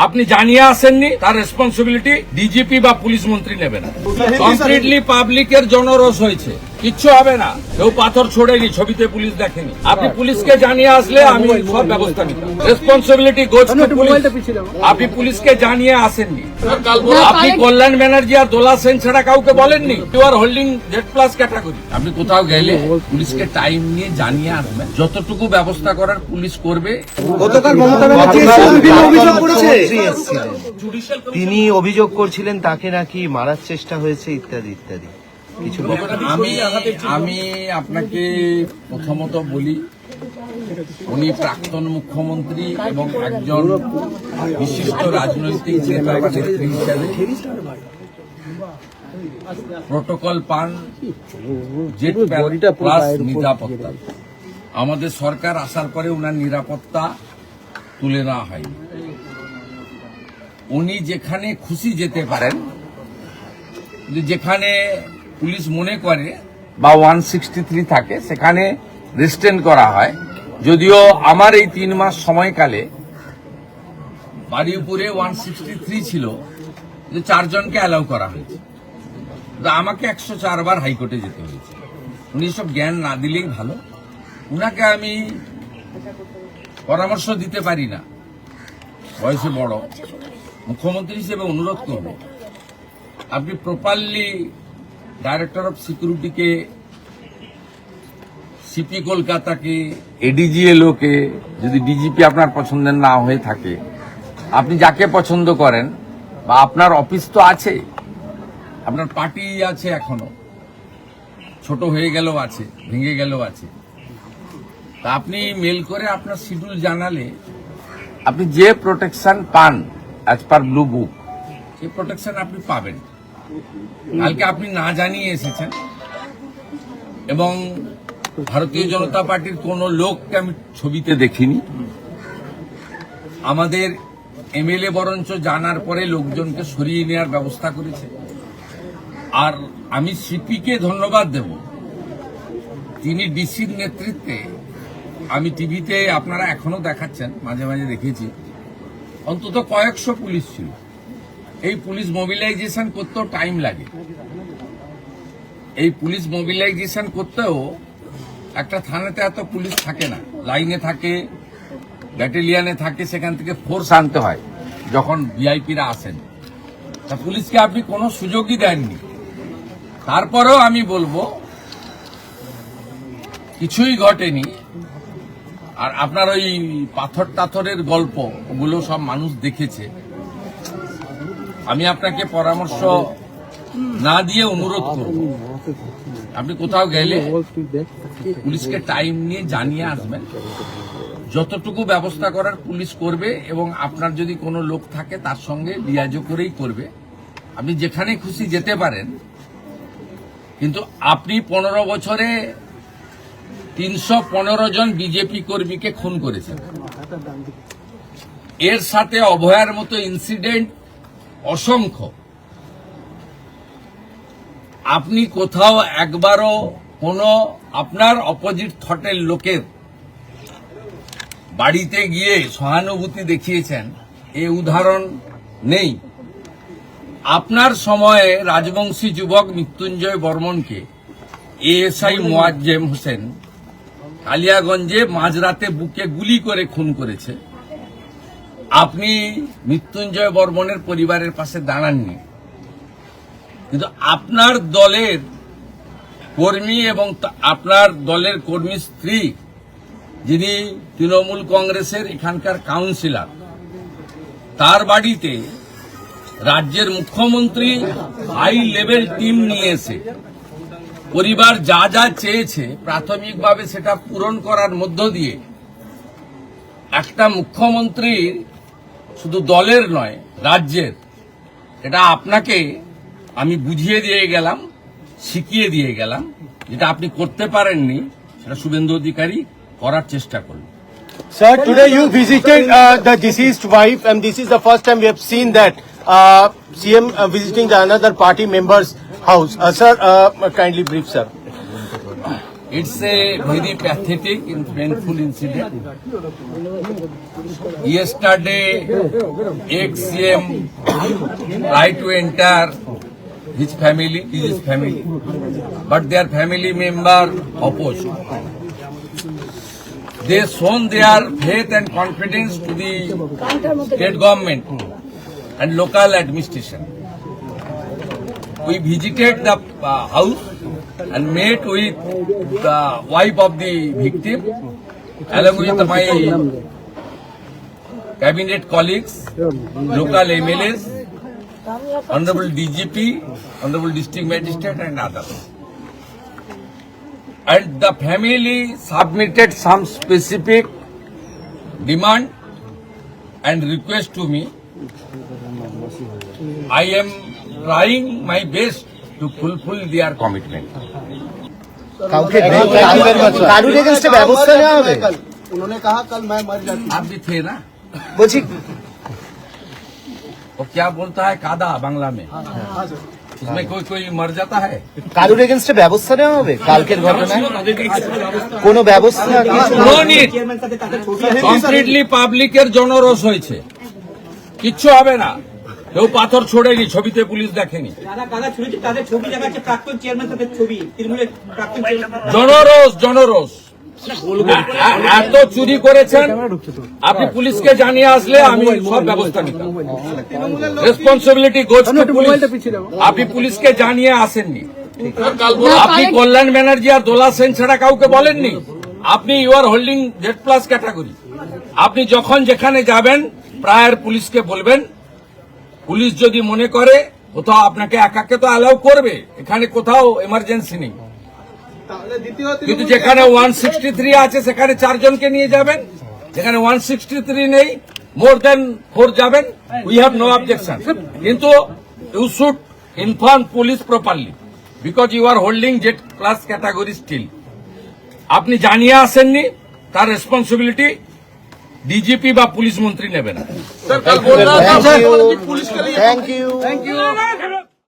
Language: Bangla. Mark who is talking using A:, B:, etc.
A: আপনি জানিয়ে আসেননি, তার রেসপন্সিবিলিটি ডিজিপি বা পুলিশ মন্ত্রী নেবে না। কমপ্লিটলি পাবলিকের জনরোষ হয়েছে, কিচ্ছু হবে না। কেউ পাথর ছোড়েনি, ছবিতে পুলিশ দেখেনি। আপনি পুলিশকে জানিয়ে আসলে আমি সব ব্যবস্থা নিতাম। Responsibility goes to police. আপনি পুলিশকে জানিয়ে আসেননি। আপনি কল্যাণ ব্যানার্জি আর দোলা সেন ছাড়া কাউকে বলেননি you are holding Z+ category. আপনি কোথাও গেলে পুলিশকে টাইম নিয়ে জানিয়ে আসবেন, যতটুকু ব্যবস্থা করার পুলিশ করবে।
B: গতকাল মমতা ব্যানার্জি অভিযোগ করেছে,
C: তিনি অভিযোগ করছিলেন তাকে নাকি মারার চেষ্টা হয়েছে ইত্যাদি ইত্যাদি কিছু।
A: আমি আপনাকে প্রথমত বলি, উনি প্রাক্তন মুখ্যমন্ত্রী এবং একজন বিশিষ্ট রাজনৈতিক নেতা বা নেত্রী হিসেবে প্রোটোকল পান Z+ নিরাপত্তা। আমাদের সরকার আসার পরে উনার নিরাপত্তা তুলে নেওয়া হয়নি। উনি যেখানে খুশি যেতে পারেন, যেখানে পুলিশ মনে করে বা 163 থাকে সেখানে রেস্টেন করা হয়। যদিও আমার এই 3 মাস সময়কালে বাড়িপুরে 163 ছিল, যে 4 জনকে অ্যালাউ করা হয়েছে। আমাকে 104 বার হাইকোর্টে যেতে হয়েছে। উনি সব জ্ঞান না দিলেই ভালো। উনাকে আমি পরামর্শ দিতে পারি না, বয়সে বড়। মুখ্যমন্ত্রী হিসেবে অনুরোধ করব, আপনি প্রপারলি ডাইরেক্টর অফ সিকিউরিটিকে, সিপি কলকাতাকে, ADGLOকে, যদি ডিজিপি আপনার পছন্দের না হয়ে থাকে, আপনি যাকে পছন্দ করেন, বা আপনার অফিস তো আছে, আপনার পার্টি আছে, এখনো ছোট হয়ে গেলেও আছে, ভেঙে গেলেও আছে, তা আপনি মেল করে আপনার শিডিউল জানালে আপনি যে প্রোটেকশন পান অ্যাজ পার ব্লু বুক, সেই প্রোটেকশন আপনি পাবেন। কালকে আপনি না জানিয়ে এসেছেন এবং ভারতীয় জনতা পার্টির কোন লোককে আমি ছবিতে দেখিনি। আমাদের MLA বরঞ্চ জানার পরে লোকজনকে সরিয়ে নেওয়ার ব্যবস্থা করেছে। আর আমি সিপিকে ধন্যবাদ দেব, তিনি ডিসির নেতৃত্বে, আমি টিভিতে আপনারা এখনো দেখাচ্ছেন, মাঝে মাঝে দেখেছি, অন্তত কয়েকশো পুলিশ ছিল। এই পুলিশ মোবিলাইজেশন করতেও টাইম লাগে। এই পুলিশ মোবিলাইজেশন করতেও একটা থানাতে এত পুলিশ থাকে না, লাইনে থাকে, ব্যাটালিয়ানে থাকে, সেখান থেকে ফোর্স আনতে হয় যখন ভিআইপিরা আসেন। তা পুলিশকে আপনি কোনো সুযোগই দেননি। তারপরেও আমি বলবো কিছুই ঘটেনি। আর আপনার ওই পাথর টাথরের গল্প, ওগুলো সব মানুষ দেখেছে। আমি আপনাকে পরামর্শ না দিয়ে অনুরোধ করব, আপনি কোথাও গেলে পুলিশকে টাইম নিয়ে জানিয়ে আসবেন, যতটুকু ব্যবস্থা করার পুলিশ করবে, এবং আপনার যদি কোনো লোক থাকে তার সঙ্গে লিয়াজো করেই করবে। আপনি যেখানে খুশি যেতে পারেন, কিন্তু আপনি 15 বছরে 315 জন বিজেপি কর্মীকে খুন করেছেন। এর সাথে অভয়ার মতো ইনসিডেন্ট অসংখ্য। আপনি কোথাও একবারও কোনো আপনার অপোজিট থটের লোকের বাড়িতে গিয়ে সহানুভূতি দেখিয়েছেন, এ উদাহরণ নেই। আপনার সময়ে রাজবংশী যুবক মৃত্যুঞ্জয় বর্মনকে ASI মোয়াজ্জেম হোসেন কালিয়াগঞ্জে মাঝরাতে বুকে গুলি করে খুন করেছে। আপনি মৃত্যুঞ্জয় বর্মনের পরিবারের পাশে দাঁড়াননি, কিন্তু আপনার দলের কর্মী এবং আপনার দলের কর্মী স্ত্রী, যিনি তৃণমূল কংগ্রেসের এখানকার কাউন্সিলর, তার বাড়িতে রাজ্যের মুখ্যমন্ত্রী হাই লেভেল টিম নিয়ে এসে পরিবার যা যা চেয়েছে প্রাথমিকভাবে সেটা পূরণ করার মধ্য দিয়ে একটা মুখ্যমন্ত্রীর, শুধু দলের নয় রাজ্যের, এটা আপনাকে আমি বুঝিয়ে দিয়ে গেলাম, শিখিয়ে দিয়ে গেলাম। যেটা আপনি করতে পারেননি সেটা শুভেন্দু অধিকারী করার চেষ্টা করলেন।
B: Sir, today you visited the deceased wife, and this is the first time we have seen that CM visiting the another party member's house. Sir, kindly brief, sir.
A: It's a very pathetic and painful incident. Yesterday, ex-CM tried to enter his family, but their family member opposed. They shown their faith and confidence to the state government and local administration. We visited the house and met with the wife of the victim along with my cabinet colleagues, local MLAs, Honorable DGP, Honorable District Magistrate and others. And the family submitted some specific demand and request to me. I am trying my best to fulfill their commitment.
C: কাউকে কারুর এগেনস্টে ব্যবস্থা নেওয়া হবে?
D: उन्होंने कहा कल मैं मर जाती
A: आप भी थे ना?
C: বলছি
A: वो क्या बोलता है कादा बांग्ला में? उसमें कोई मर जाता है?
C: কারুর এগেনস্টে ব্যবস্থা নেওয়া হবে কালকের ঘটনায়? কোনো ব্যবস্থা কিছু?
A: No need. কমপ্লিটলি পাবলিকের জনরোষ হয়েছে, কিচ্ছু হবে না। কেউ পাথর ছোড়েনি, ছবিতে পুলিশ দেখেনি। জনরোষ এত চুরি করেছেন, আপনি পুলিশকে জানিয়ে আসলে আমি সব ব্যবস্থা নিতাম। Responsibility goes to police. আপনি পুলিশকে জানিয়ে আসেননি, আপনি কল্যাণ ব্যানার্জি আর দোলা সেন ছাড়া কাউকে বলেননি। আপনি you are holding Z+ category. আপনি যখন যেখানে যাবেন প্রায়র পুলিশকে বলবেন। পুলিশ যদি মনে করে কোথাও আপনাকে একাকে তো অ্যালাউ করবে, এখানে কোথাও এমার্জেন্সি নেই, কিন্তু যেখানে 163 আছে সেখানে 4 জনকে নিয়ে যাবেন, যেখানে 163 নেই মোর দেন 4 যাবেন। উই হ্যাভ নো অবজেকশন, কিন্তু you should inform police properly because you are holding Z+ category still. আপনি জানিয়ে আসেননি, তার রেসপন্সিবিলিটি ডিজিপি বা পুলিশ মন্ত্রী নেবেন।
C: Thank you.